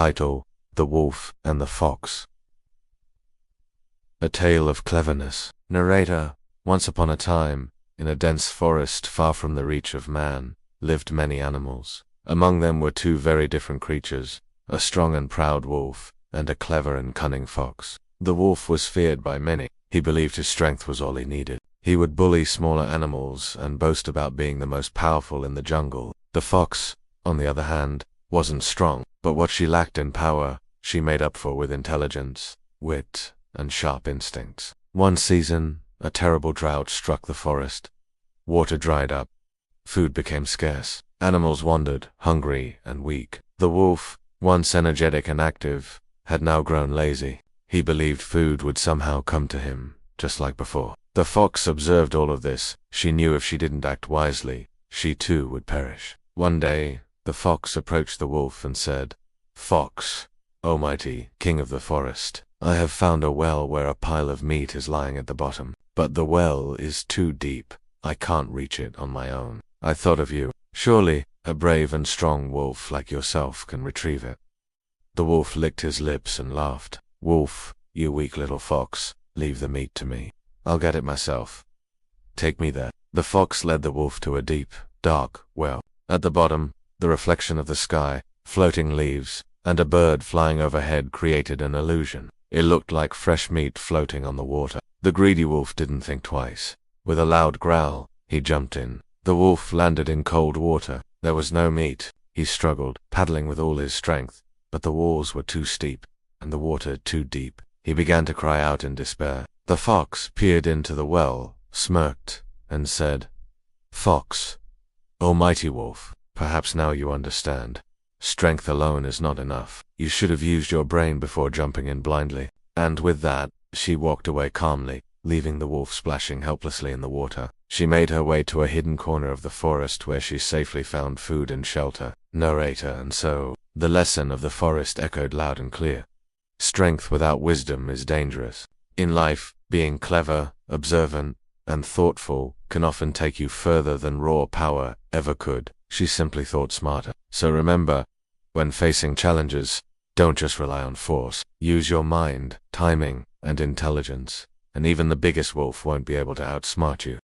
Title: The Wolf and the Fox. A Tale of Cleverness. Narrator: Once upon a time, in a dense forest far from the reach of man, lived many animals. Among them were two very different creatures, a strong and proud wolf, and a clever and cunning fox. The wolf was feared by many. He believed his strength was all he needed. He would bully smaller animals and boast about being the most powerful in the jungle. The fox, on the other hand, wasn't strong, but what she lacked in power, she made up for with intelligence, wit, and sharp instincts. One season, a terrible drought struck the forest. Water dried up. Food became scarce. Animals wandered, hungry and weak. The wolf, once energetic and active, had now grown lazy. He believed food would somehow come to him, just like before. The fox observed all of this. She knew if she didn't act wisely, she too would perish. One day, the fox approached the wolf and said, "Fox, O mighty king of the forest, I have found a well where a pile of meat is lying at the bottom. But the well is too deep. I can't reach it on my own. I thought of you. Surely, a brave and strong wolf like yourself can retrieve it." The wolf licked his lips and laughed. "Wolf, you weak little fox, leave the meat to me. I'll get it myself. Take me there." The fox led the wolf to a deep, dark well. At the bottom, the reflection of the sky, floating leaves, and a bird flying overhead created an illusion. It looked like fresh meat floating on the water. The greedy wolf didn't think twice. With a loud growl, he jumped in. The wolf landed in cold water. There was no meat. He struggled, paddling with all his strength, but the walls were too steep, and the water too deep. He began to cry out in despair. The fox peered into the well, smirked, and said, "Fox, O mighty wolf, perhaps now you understand. Strength alone is not enough. You should have used your brain before jumping in blindly." And with that, she walked away calmly, leaving the wolf splashing helplessly in the water. She made her way to a hidden corner of the forest where she safely found food and shelter. Narrator: And so, the lesson of the forest echoed loud and clear. Strength without wisdom is dangerous. In life, being clever, observant, and thoughtful can often take you further than raw power ever could. She simply thought smarter. So remember, when facing challenges, don't just rely on force. Use your mind, timing, and intelligence, and even the biggest wolf won't be able to outsmart you.